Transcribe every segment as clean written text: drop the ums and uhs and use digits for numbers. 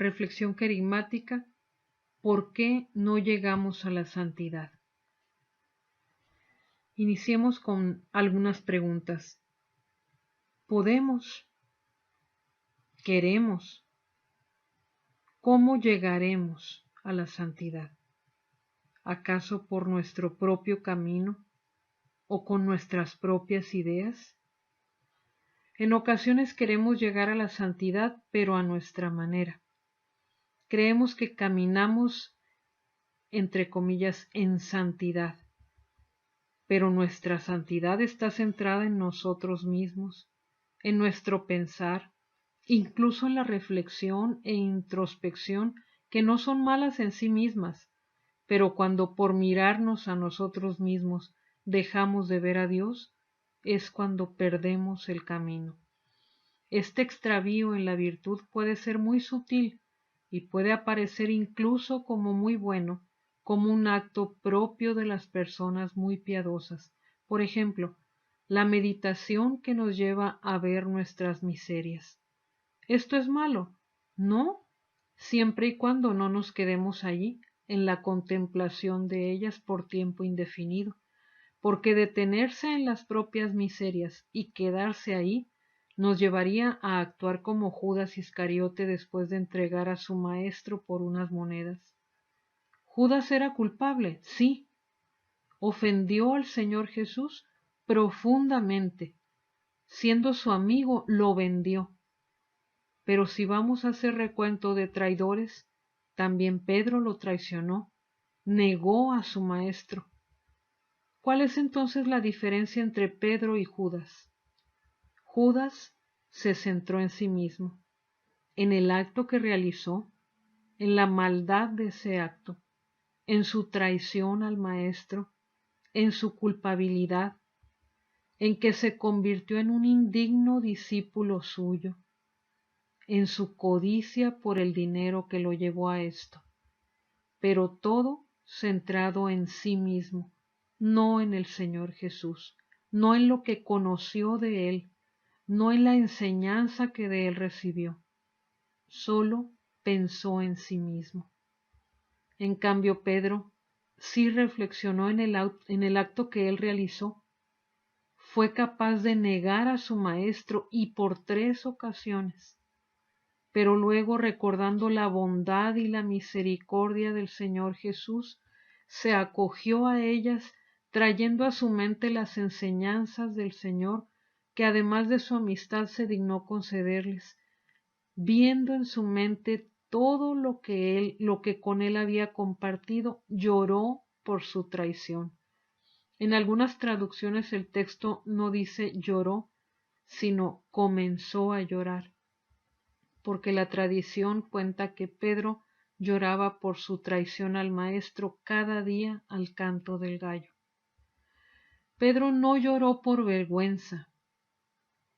Reflexión querigmática: ¿por qué no llegamos a la santidad? Iniciemos con algunas preguntas. ¿Podemos? ¿Queremos? ¿Cómo llegaremos a la santidad? ¿Acaso por nuestro propio camino o con nuestras propias ideas? En ocasiones queremos llegar a la santidad, pero a nuestra manera. Creemos que caminamos, entre comillas, en santidad, pero nuestra santidad está centrada en nosotros mismos, en nuestro pensar, incluso en la reflexión e introspección, que no son malas en sí mismas, pero cuando por mirarnos a nosotros mismos dejamos de ver a Dios, es cuando perdemos el camino. Este extravío en la virtud puede ser muy sutil y puede aparecer incluso como muy bueno, como un acto propio de las personas muy piadosas. Por ejemplo, la meditación que nos lleva a ver nuestras miserias. ¿Esto es malo? No, siempre y cuando no nos quedemos allí, en la contemplación de ellas por tiempo indefinido, porque detenerse en las propias miserias y quedarse ahí nos llevaría a actuar como Judas Iscariote después de entregar a su maestro por unas monedas. Judas era culpable, sí. Ofendió al Señor Jesús profundamente. Siendo su amigo, lo vendió. Pero si vamos a hacer recuento de traidores, también Pedro lo traicionó, negó a su maestro. ¿Cuál es entonces la diferencia entre Pedro y Judas? Judas se centró en sí mismo, en el acto que realizó, en la maldad de ese acto, en su traición al maestro, en su culpabilidad, en que se convirtió en un indigno discípulo suyo, en su codicia por el dinero que lo llevó a esto, pero todo centrado en sí mismo, no en el Señor Jesús, no en lo que conoció de Él, no en la enseñanza que de Él recibió, solo pensó en sí mismo. En cambio, Pedro sí reflexionó en el acto que él realizó. Fue capaz de negar a su maestro y por 3 ocasiones, pero luego, recordando la bondad y la misericordia del Señor Jesús, se acogió a ellas, trayendo a su mente las enseñanzas del Señor, que además de su amistad se dignó concederles, viendo en su mente todo lo que con él había compartido, lloró por su traición. En algunas traducciones el texto no dice lloró, sino comenzó a llorar, porque la tradición cuenta que Pedro lloraba por su traición al maestro cada día al canto del gallo. Pedro no lloró por vergüenza.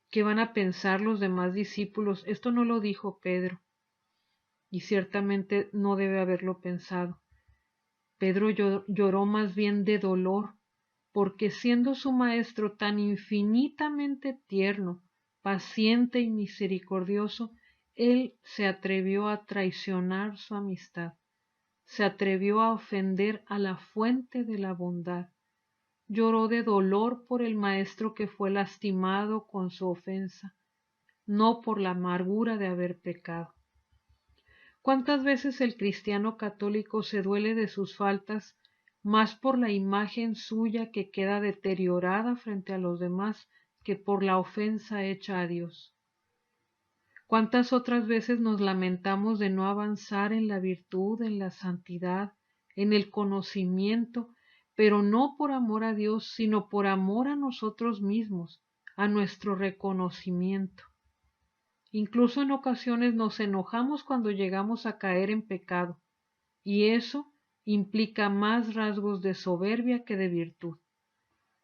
¿Qué van a pensar los demás discípulos? Esto no lo dijo Pedro, y ciertamente no debe haberlo pensado. Pedro lloró más bien de dolor, porque siendo su maestro tan infinitamente tierno, paciente y misericordioso, él se atrevió a traicionar su amistad, se atrevió a ofender a la fuente de la bondad. Lloró de dolor por el maestro que fue lastimado con su ofensa, no por la amargura de haber pecado. ¿Cuántas veces el cristiano católico se duele de sus faltas más por la imagen suya que queda deteriorada frente a los demás que por la ofensa hecha a Dios? ¿Cuántas otras veces nos lamentamos de no avanzar en la virtud, en la santidad, en el conocimiento, pero no por amor a Dios, sino por amor a nosotros mismos, a nuestro reconocimiento? Incluso en ocasiones nos enojamos cuando llegamos a caer en pecado, y eso implica más rasgos de soberbia que de virtud.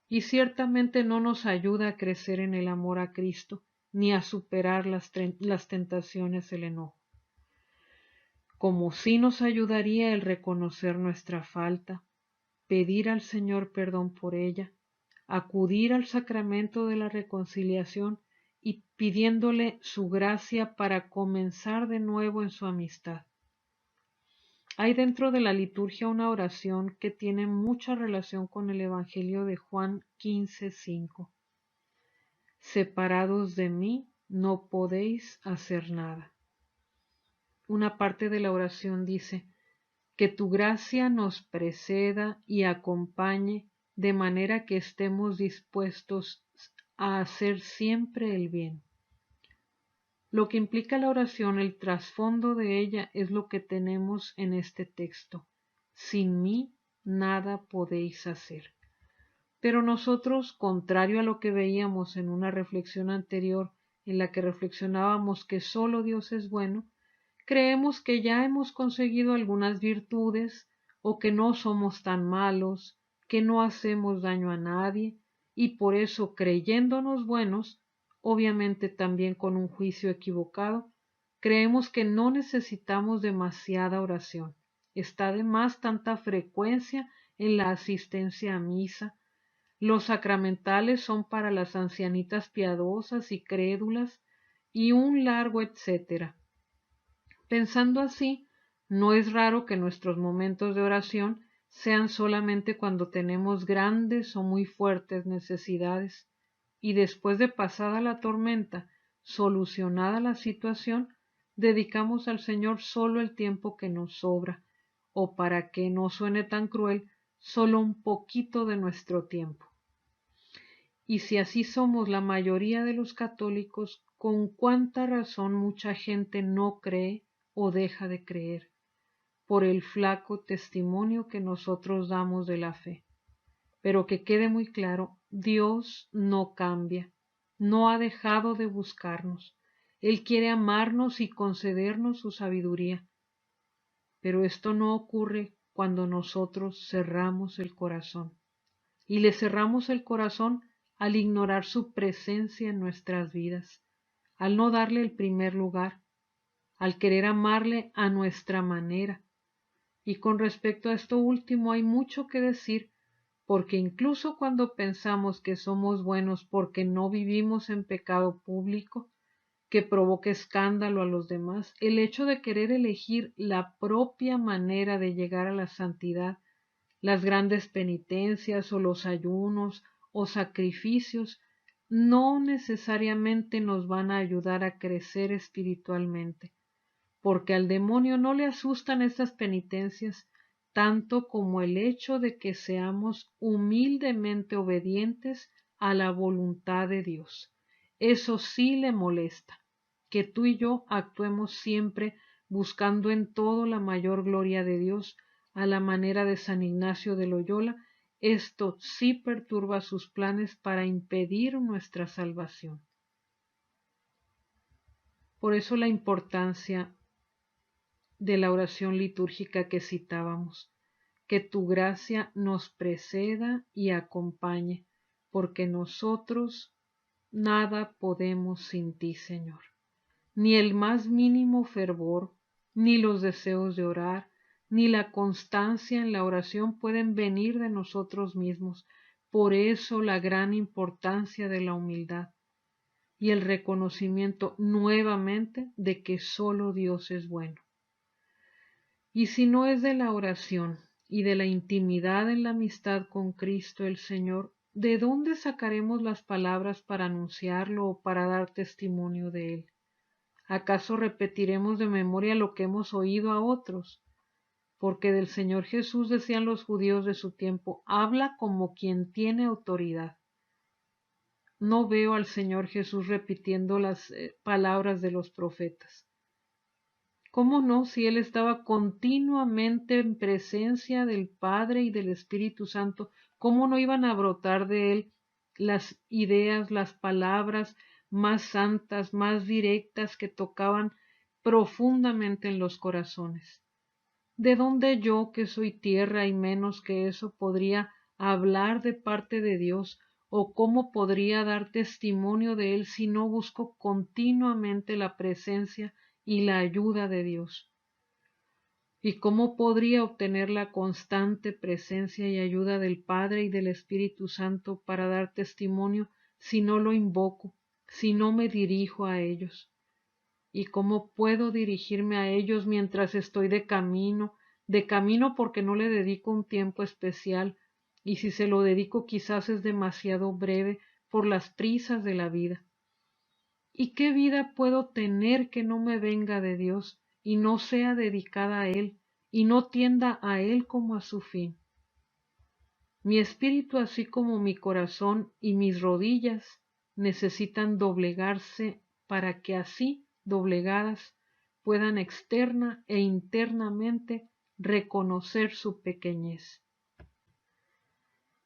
Y ciertamente no nos ayuda a crecer en el amor a Cristo, ni a superar las tentaciones del enojo. Como sí nos ayudaría el reconocer nuestra falta, pedir al Señor perdón por ella, acudir al sacramento de la reconciliación y pidiéndole su gracia para comenzar de nuevo en su amistad. Hay dentro de la liturgia una oración que tiene mucha relación con el Evangelio de Juan 15:5. Separados de mí no podéis hacer nada. Una parte de la oración dice, que tu gracia nos preceda y acompañe de manera que estemos dispuestos a hacer siempre el bien. Lo que implica la oración, el trasfondo de ella, es lo que tenemos en este texto. Sin mí nada podéis hacer. Pero nosotros, contrario a lo que veíamos en una reflexión anterior, en la que reflexionábamos que solo Dios es bueno, creemos que ya hemos conseguido algunas virtudes o que no somos tan malos, que no hacemos daño a nadie, y por eso, creyéndonos buenos, obviamente también con un juicio equivocado, creemos que no necesitamos demasiada oración. Está de más tanta frecuencia en la asistencia a misa. Los sacramentales son para las ancianitas piadosas y crédulas, y un largo etcétera. Pensando así, no es raro que nuestros momentos de oración sean solamente cuando tenemos grandes o muy fuertes necesidades, y después de pasada la tormenta, solucionada la situación, dedicamos al Señor solo el tiempo que nos sobra, o para que no suene tan cruel, solo un poquito de nuestro tiempo. Y si así somos la mayoría de los católicos, ¿con cuánta razón mucha gente no cree o deja de creer por el flaco testimonio que nosotros damos de la fe? Pero que quede muy claro, Dios no cambia, no ha dejado de buscarnos. Él quiere amarnos y concedernos su sabiduría. Pero esto no ocurre cuando nosotros cerramos el corazón. Y le cerramos el corazón al ignorar su presencia en nuestras vidas, al no darle el primer lugar, al querer amarle a nuestra manera. Y con respecto a esto último hay mucho que decir, porque incluso cuando pensamos que somos buenos porque no vivimos en pecado público, que provoque escándalo a los demás, el hecho de querer elegir la propia manera de llegar a la santidad, las grandes penitencias o los ayunos o sacrificios, no necesariamente nos van a ayudar a crecer espiritualmente, porque al demonio no le asustan estas penitencias tanto como el hecho de que seamos humildemente obedientes a la voluntad de Dios. Eso sí le molesta, que tú y yo actuemos siempre buscando en todo la mayor gloria de Dios, a la manera de San Ignacio de Loyola. Esto sí perturba sus planes para impedir nuestra salvación. Por eso la importancia de la oración litúrgica que citábamos, que tu gracia nos preceda y acompañe, porque nosotros nada podemos sin ti, Señor. Ni el más mínimo fervor, ni los deseos de orar, ni la constancia en la oración pueden venir de nosotros mismos. Por eso la gran importancia de la humildad y el reconocimiento nuevamente de que solo Dios es bueno. Y si no es de la oración y de la intimidad en la amistad con Cristo el Señor, ¿de dónde sacaremos las palabras para anunciarlo o para dar testimonio de Él? ¿Acaso repetiremos de memoria lo que hemos oído a otros? Porque del Señor Jesús decían los judíos de su tiempo, habla como quien tiene autoridad. No veo al Señor Jesús repitiendo las palabras de los profetas. ¿Cómo no, si Él estaba continuamente en presencia del Padre y del Espíritu Santo? ¿Cómo no iban a brotar de Él las ideas, las palabras más santas, más directas que tocaban profundamente en los corazones? ¿De dónde yo, que soy tierra y menos que eso, podría hablar de parte de Dios? ¿O cómo podría dar testimonio de Él si no busco continuamente la presencia y la ayuda de Dios? ¿Y cómo podría obtener la constante presencia y ayuda del Padre y del Espíritu Santo para dar testimonio si no lo invoco, si no me dirijo a ellos? ¿Y cómo puedo dirigirme a ellos mientras estoy de camino? De camino porque no le dedico un tiempo especial, y si se lo dedico quizás es demasiado breve por las prisas de la vida. ¿Y qué vida puedo tener que no me venga de Dios y no sea dedicada a Él y no tienda a Él como a su fin? Mi espíritu, así como mi corazón y mis rodillas, necesitan doblegarse para que así, doblegadas, puedan externa e internamente reconocer su pequeñez.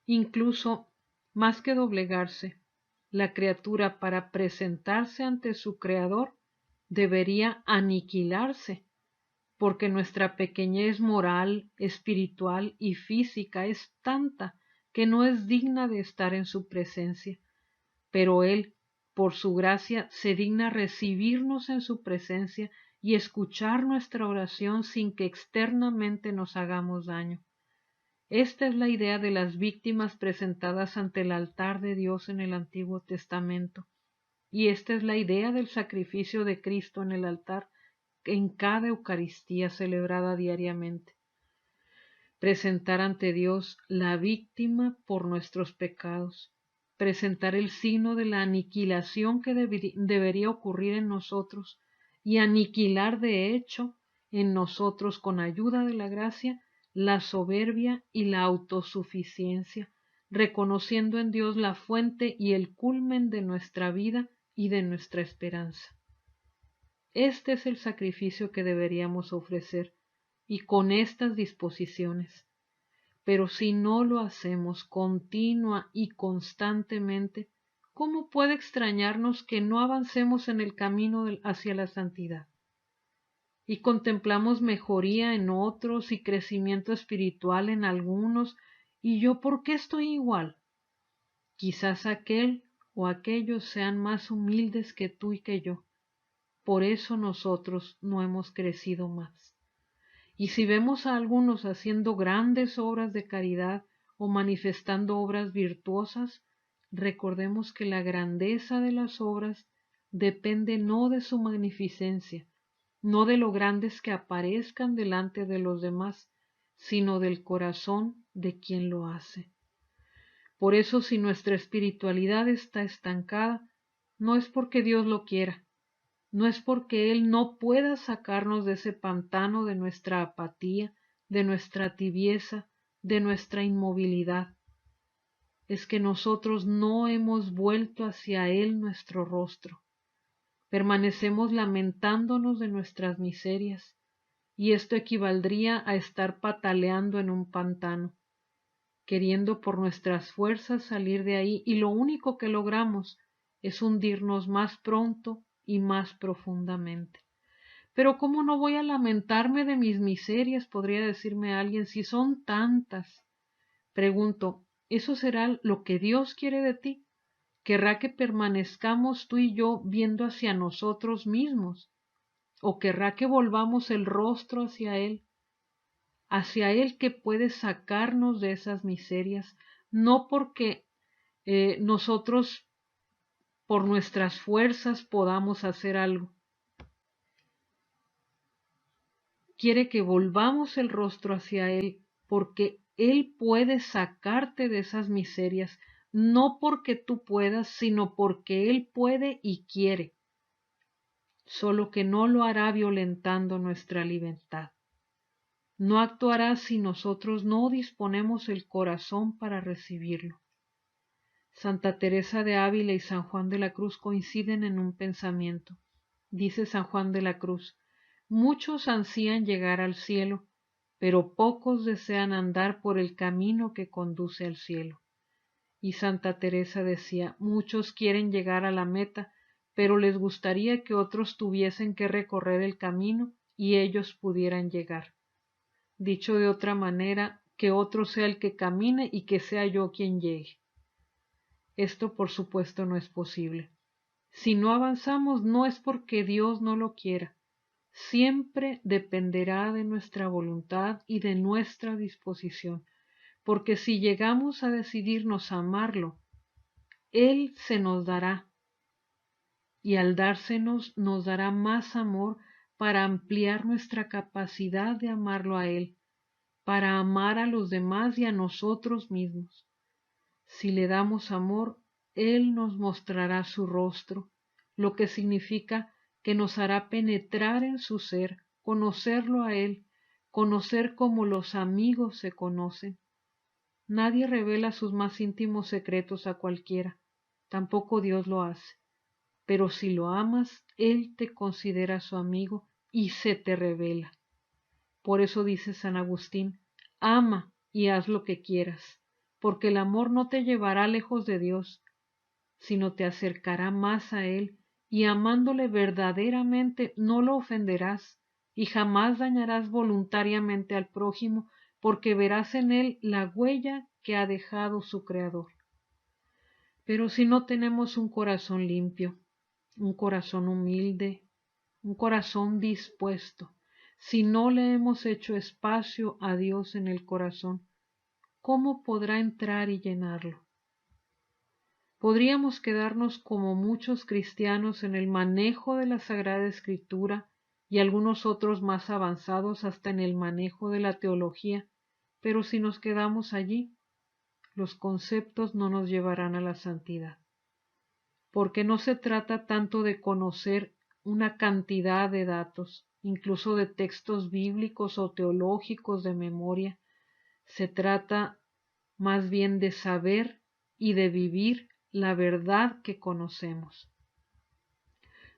Incluso, más que doblegarse, la criatura para presentarse ante su Creador debería aniquilarse, porque nuestra pequeñez moral, espiritual y física es tanta que no es digna de estar en su presencia. Pero Él, por su gracia, se digna recibirnos en su presencia y escuchar nuestra oración sin que externamente nos hagamos daño. Esta es la idea de las víctimas presentadas ante el altar de Dios en el Antiguo Testamento, y esta es la idea del sacrificio de Cristo en el altar en cada Eucaristía celebrada diariamente. Presentar ante Dios la víctima por nuestros pecados, presentar el signo de la aniquilación que debería ocurrir en nosotros y aniquilar de hecho en nosotros con ayuda de la gracia la soberbia y la autosuficiencia, reconociendo en Dios la fuente y el culmen de nuestra vida y de nuestra esperanza. Este es el sacrificio que deberíamos ofrecer, y con estas disposiciones. Pero si no lo hacemos continua y constantemente, ¿cómo puede extrañarnos que no avancemos en el camino hacia la santidad? Y contemplamos mejoría en otros y crecimiento espiritual en algunos, y yo, ¿por qué estoy igual? Quizás aquel o aquellos sean más humildes que tú y que yo. Por eso nosotros no hemos crecido más. Y si vemos a algunos haciendo grandes obras de caridad o manifestando obras virtuosas, recordemos que la grandeza de las obras depende no de su magnificencia, no de lo grandes que aparezcan delante de los demás, sino del corazón de quien lo hace. Por eso, si nuestra espiritualidad está estancada, no es porque Dios lo quiera, no es porque Él no pueda sacarnos de ese pantano de nuestra apatía, de nuestra tibieza, de nuestra inmovilidad. Es que nosotros no hemos vuelto hacia Él nuestro rostro. Permanecemos lamentándonos de nuestras miserias, y esto equivaldría a estar pataleando en un pantano, queriendo por nuestras fuerzas salir de ahí, y lo único que logramos es hundirnos más pronto y más profundamente. Pero ¿cómo no voy a lamentarme de mis miserias? Podría decirme alguien, si son tantas. Pregunto, ¿eso será lo que Dios quiere de ti? ¿Querrá que permanezcamos tú y yo viendo hacia nosotros mismos? ¿O querrá que volvamos el rostro hacia Él que puede sacarnos de esas miserias, no porque nosotros por nuestras fuerzas podamos hacer algo? Quiere que volvamos el rostro hacia Él porque Él puede sacarte de esas miserias, no porque tú puedas, sino porque Él puede y quiere, solo que no lo hará violentando nuestra libertad. No actuará si nosotros no disponemos el corazón para recibirlo. Santa Teresa de Ávila y San Juan de la Cruz coinciden en un pensamiento. Dice San Juan de la Cruz: muchos ansían llegar al cielo, pero pocos desean andar por el camino que conduce al cielo. Y Santa Teresa decía: muchos quieren llegar a la meta, pero les gustaría que otros tuviesen que recorrer el camino y ellos pudieran llegar. Dicho de otra manera, que otro sea el que camine y que sea yo quien llegue. Esto, por supuesto, no es posible. Si no avanzamos, no es porque Dios no lo quiera. Siempre dependerá de nuestra voluntad y de nuestra disposición, porque si llegamos a decidirnos a amarlo, Él se nos dará, y al dársenos nos dará más amor para ampliar nuestra capacidad de amarlo a Él, para amar a los demás y a nosotros mismos. Si le damos amor, Él nos mostrará su rostro, lo que significa que nos hará penetrar en su ser, conocerlo a Él, conocer como los amigos se conocen. Nadie revela sus más íntimos secretos a cualquiera, tampoco Dios lo hace. Pero si lo amas, Él te considera su amigo y se te revela. Por eso dice San Agustín, ama y haz lo que quieras, porque el amor no te llevará lejos de Dios, sino te acercará más a Él, y amándole verdaderamente no lo ofenderás, y jamás dañarás voluntariamente al prójimo, porque verás en él la huella que ha dejado su Creador. Pero si no tenemos un corazón limpio, un corazón humilde, un corazón dispuesto, si no le hemos hecho espacio a Dios en el corazón, ¿cómo podrá entrar y llenarlo? Podríamos quedarnos como muchos cristianos en el manejo de la Sagrada Escritura y algunos otros más avanzados hasta en el manejo de la teología, pero si nos quedamos allí, los conceptos no nos llevarán a la santidad. Porque no se trata tanto de conocer una cantidad de datos, incluso de textos bíblicos o teológicos de memoria, se trata más bien de saber y de vivir la verdad que conocemos.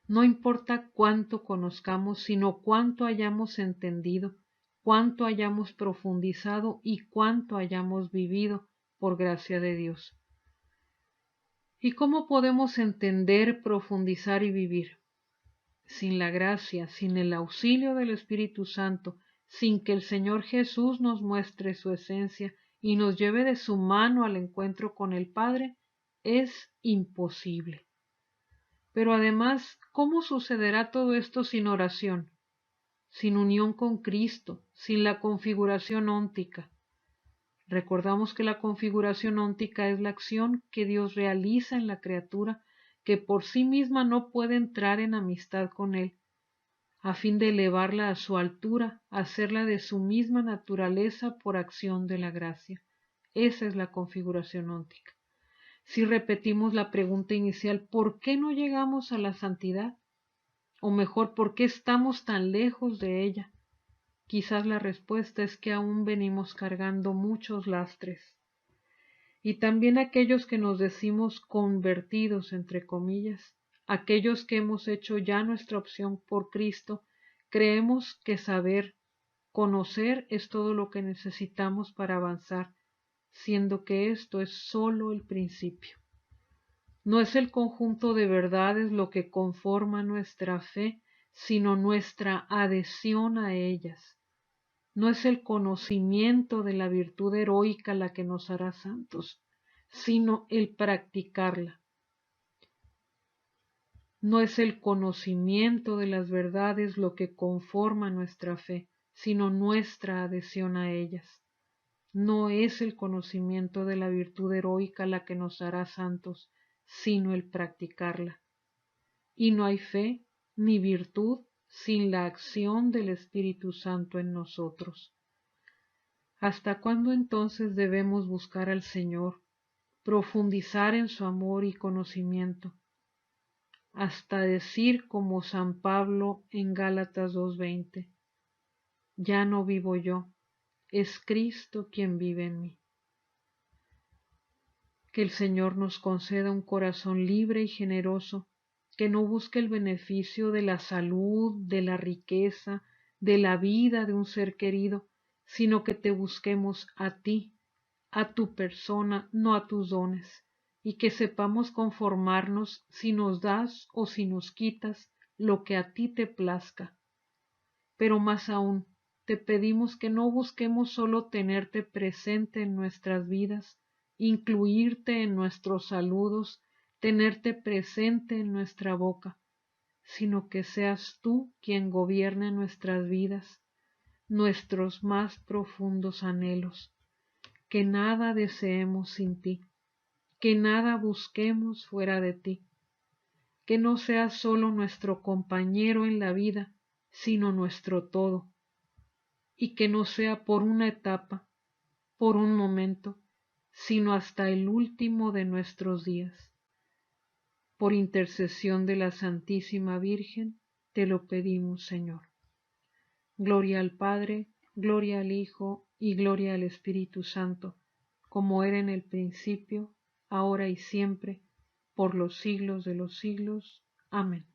No importa cuánto conozcamos, sino cuánto hayamos entendido, cuánto hayamos profundizado y cuánto hayamos vivido por gracia de Dios. ¿Y cómo podemos entender, profundizar y vivir? Sin la gracia, sin el auxilio del Espíritu Santo, sin que el Señor Jesús nos muestre su esencia y nos lleve de su mano al encuentro con el Padre, es imposible. Pero además, ¿cómo sucederá todo esto sin oración, sin unión con Cristo, sin la configuración óntica? Recordamos que la configuración óntica es la acción que Dios realiza en la criatura que por sí misma no puede entrar en amistad con Él, a fin de elevarla a su altura, hacerla de su misma naturaleza por acción de la gracia. Esa es la configuración óntica. Si repetimos la pregunta inicial, ¿por qué no llegamos a la santidad? O mejor, ¿por qué estamos tan lejos de ella? Quizás la respuesta es que aún venimos cargando muchos lastres. Y también aquellos que nos decimos convertidos, entre comillas, aquellos que hemos hecho ya nuestra opción por Cristo, creemos que saber, conocer es todo lo que necesitamos para avanzar, siendo que esto es solo el principio. No es el conjunto de verdades lo que conforma nuestra fe, sino nuestra adhesión a ellas. No es el conocimiento de la virtud heroica la que nos hará santos, sino el practicarla. No es el conocimiento de las verdades lo que conforma nuestra fe, sino nuestra adhesión a ellas. No es el conocimiento de la virtud heroica la que nos hará santos, sino el practicarla. Y no hay fe ni virtud sin la acción del Espíritu Santo en nosotros. ¿Hasta cuándo entonces debemos buscar al Señor, profundizar en su amor y conocimiento? Hasta decir como San Pablo en Gálatas 2:20, ya no vivo yo, es Cristo quien vive en mí. Que el Señor nos conceda un corazón libre y generoso, que no busque el beneficio de la salud, de la riqueza, de la vida de un ser querido, sino que te busquemos a ti, a tu persona, no a tus dones, y que sepamos conformarnos si nos das o si nos quitas lo que a ti te plazca. Pero más aún, te pedimos que no busquemos solo tenerte presente en nuestras vidas, incluirte en nuestros saludos, tenerte presente en nuestra boca, sino que seas tú quien gobierne nuestras vidas, nuestros más profundos anhelos, que nada deseemos sin ti, que nada busquemos fuera de ti. que no sea solo nuestro compañero en la vida, sino nuestro todo, y que no sea por una etapa, por un momento, sino hasta el último de nuestros días. Por intercesión de la Santísima Virgen, te lo pedimos, Señor. Gloria al Padre, gloria al Hijo y gloria al Espíritu Santo, como era en el principio, ahora y siempre, por los siglos de los siglos. Amén.